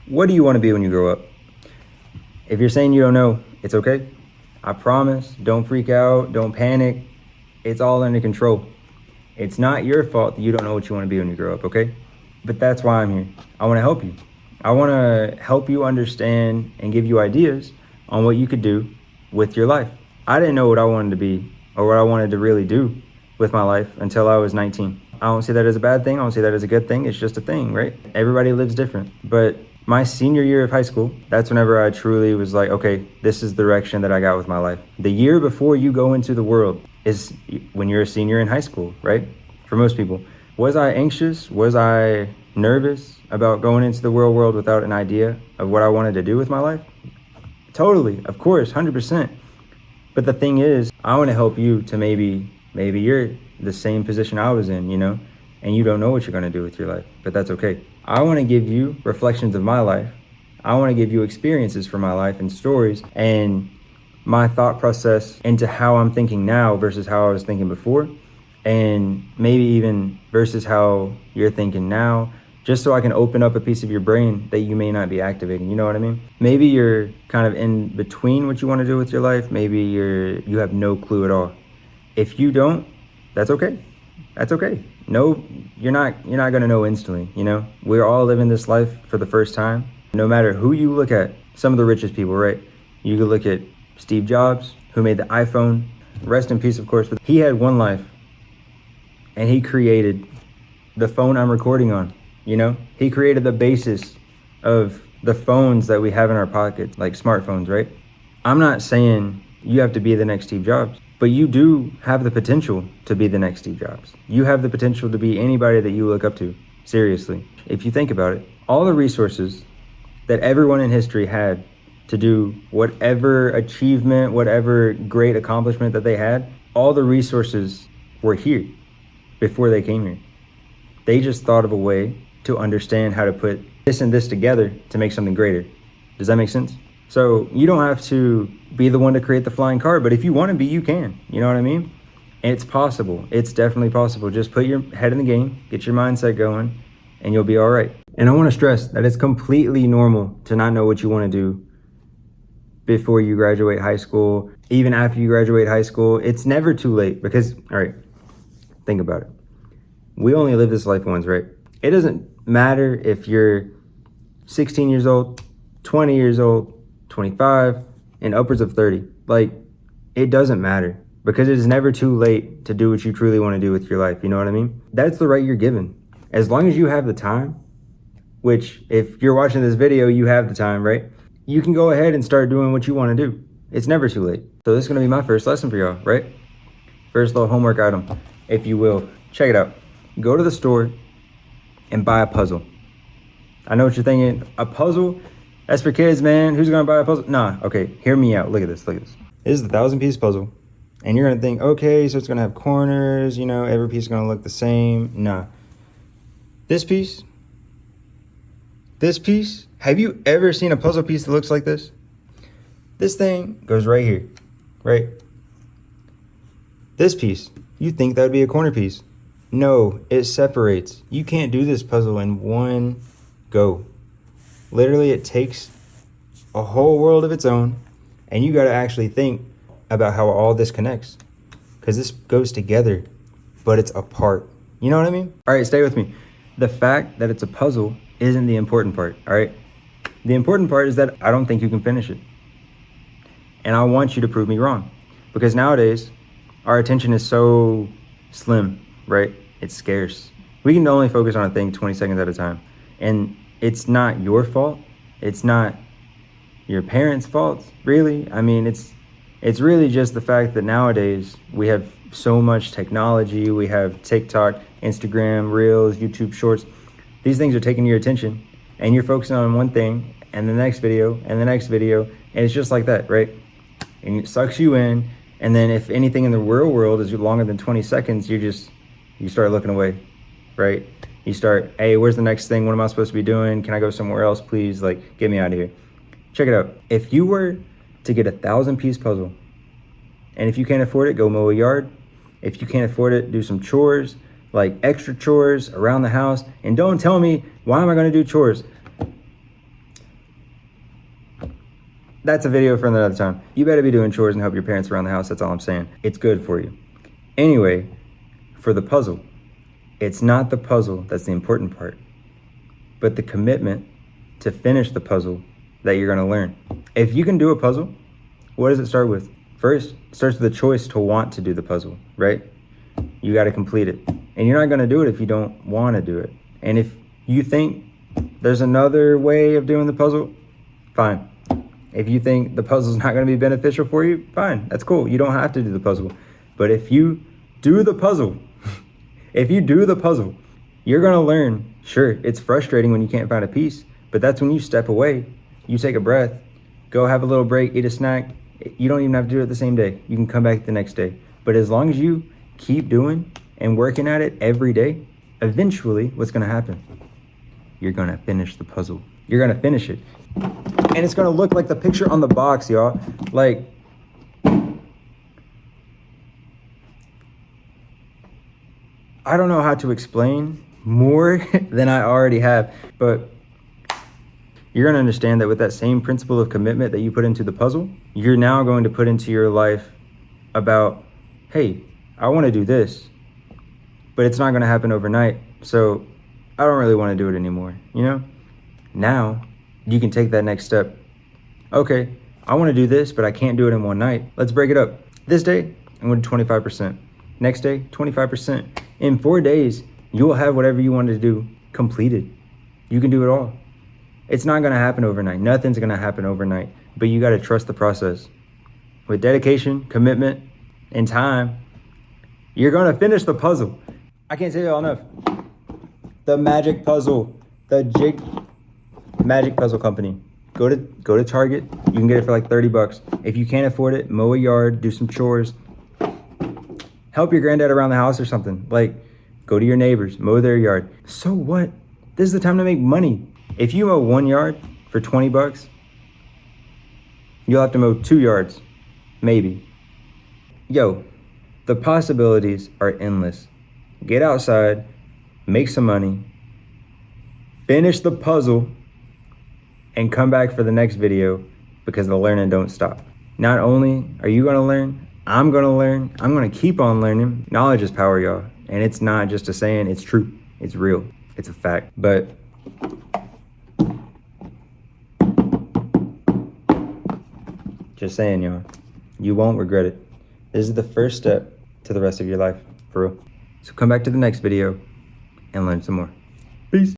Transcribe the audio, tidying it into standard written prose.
What do you want to be when you grow up? If you're saying you don't know, it's okay. I promise, don't freak out, don't panic. It's all under control. It's not your fault that you don't know what you want to be when you grow up, okay? But that's why I'm here. I want to help you. I want to help you understand and give you ideas on what you could do with your life. I didn't know what I wanted to be or what I wanted to really do with my life until I was 19. I don't see that as a bad thing. I don't see that as a good thing. It's just a thing, right? Everybody lives different. But my senior year of high school, that's whenever I truly was like, okay, this is the direction that I got with my life. The year before you go into the world is when you're a senior in high school, right? For most people. Was I anxious? Was I nervous about going into the real world without an idea of what I wanted to do with my life? Totally, of course, 100%. But the thing is, I want to help you to maybe you're the same position I was in, and you don't know what you're going to do with your life, but that's okay. I want to give you reflections of my life. I want to give you experiences from my life and stories and my thought process into how I'm thinking now versus how I was thinking before, and maybe even versus how you're thinking now, just so I can open up a piece of your brain that you may not be activating. You know what I mean? Maybe you're kind of in between what you want to do with your life. Maybe you have no clue at all. If you don't, that's okay. That's okay. No, you're not going to know instantly, We're all living this life for the first time. No matter who you look at, some of the richest people, right? You could look at Steve Jobs, who made the iPhone. Rest in peace, of course. But he had one life, and he created the phone I'm recording on. He created the basis of the phones that we have in our pockets, like smartphones, right? I'm not saying you have to be the next Steve Jobs, but you do have the potential to be the next Steve Jobs. You have the potential to be anybody that you look up to, seriously. If you think about it, all the resources that everyone in history had to do whatever achievement, whatever great accomplishment that they had, all the resources were here before they came here. They just thought of a way to understand how to put this and this together to make something greater. Does that make sense? So you don't have to be the one to create the flying car, but if you want to be, you can. You know what I mean? It's possible. It's definitely possible. Just put your head in the game, get your mindset going, and you'll be all right. And I want to stress that it's completely normal to not know what you want to do before you graduate high school, even after you graduate high school. It's never too late because, all right, think about it. We only live this life once, right? It doesn't matter if you're 16 years old, 20 years old, 25, and upwards of 30. It doesn't matter because it is never too late to do what you truly want to do with your life. You know what I mean? That's the right you're given. As long as you have the time, which if you're watching this video, you have the time, right? You can go ahead and start doing what you want to do. It's never too late. So this is going to be my first lesson for y'all, right? First little homework item, if you will. Check it out. Go to the store and buy a puzzle. I know what you're thinking. A puzzle? That's for kids, man. Who's gonna buy a puzzle? Nah, okay, hear me out. Look at this, This is the 1,000-piece puzzle. And you're gonna think, okay, so it's gonna have corners, every piece is gonna look the same. Nah. This piece, have you ever seen a puzzle piece that looks like this? This thing goes right here, right? This piece, you think that would be a corner piece. No, it separates. You can't do this puzzle in one go. Literally, it takes a whole world of its own, and you got to actually think about how all this connects, because this goes together, but it's apart. You know what I mean? All right, stay with me. The fact that it's a puzzle isn't the important part, all right? The important part is that I don't think you can finish it. And I want you to prove me wrong, because nowadays, our attention is so slim, right? It's scarce. We can only focus on a thing 20 seconds at a time. And it's not your fault. It's not your parents' fault, really. I mean, it's really just the fact that nowadays we have so much technology. We have TikTok, Instagram, Reels, YouTube Shorts. These things are taking your attention, and you're focusing on one thing, and the next video, and the next video, and it's just like that, right? And it sucks you in, and then if anything in the real world is longer than 20 seconds, you start looking away, right? You start, hey, where's the next thing? What am I supposed to be doing? Can I go somewhere else, please? Get me out of here. Check it out. If you were to get a 1,000-piece puzzle, and if you can't afford it, go mow a yard. If you can't afford it, do some chores, extra chores around the house. And don't tell me, why am I going to do chores? That's a video for another time. You better be doing chores and help your parents around the house. That's all I'm saying. It's good for you. Anyway, for the puzzle, it's not the puzzle that's the important part, but the commitment to finish the puzzle that you're gonna learn. If you can do a puzzle, what does it start with? First, it starts with the choice to want to do the puzzle, right? You gotta complete it. And you're not gonna do it if you don't wanna do it. And if you think there's another way of doing the puzzle, fine. If you think the puzzle's not gonna be beneficial for you, fine, that's cool. You don't have to do the puzzle. But if you do the puzzle, you're gonna learn. Sure, it's frustrating when you can't find a piece, but that's when you step away, you take a breath, go have a little break, eat a snack. You don't even have to do it the same day. You can come back the next day. But as long as you keep doing and working at it every day, eventually what's gonna happen? You're gonna finish the puzzle. You're gonna finish it. And it's gonna look like the picture on the box, y'all. Like, I don't know how to explain more than I already have, but you're gonna understand that with that same principle of commitment that you put into the puzzle, you're now going to put into your life about, hey, I wanna do this, but it's not gonna happen overnight, so I don't really wanna do it anymore, you know? Now, you can take that next step. Okay, I wanna do this, but I can't do it in one night. Let's break it up. This day, I'm gonna do 25%. Next day, 25%. In 4 days, you will have whatever you wanted to do completed. You can do it all. It's not gonna happen overnight. Nothing's gonna happen overnight, but you gotta trust the process. With dedication, commitment, and time, you're gonna finish the puzzle. I can't say it all enough. The Magic Puzzle, the Magic Puzzle Company. Go to Target. You can get it for like 30 bucks. If you can't afford it, mow a yard, do some chores. Help your granddad around the house or something. Like, go to your neighbors, mow their yard. So what? This is the time to make money. If you mow 1 yard for 20 bucks, you'll have to mow 2 yards, maybe. Yo, the possibilities are endless. Get outside, make some money, finish the puzzle, and come back for the next video because the learning don't stop. Not only are you gonna learn, I'm gonna learn, I'm gonna keep on learning. Knowledge is power, y'all. And it's not just a saying, it's true, it's real, it's a fact. But just saying, y'all, you won't regret it. This is the first step to the rest of your life, for real. So come back to the next video and learn some more. Peace.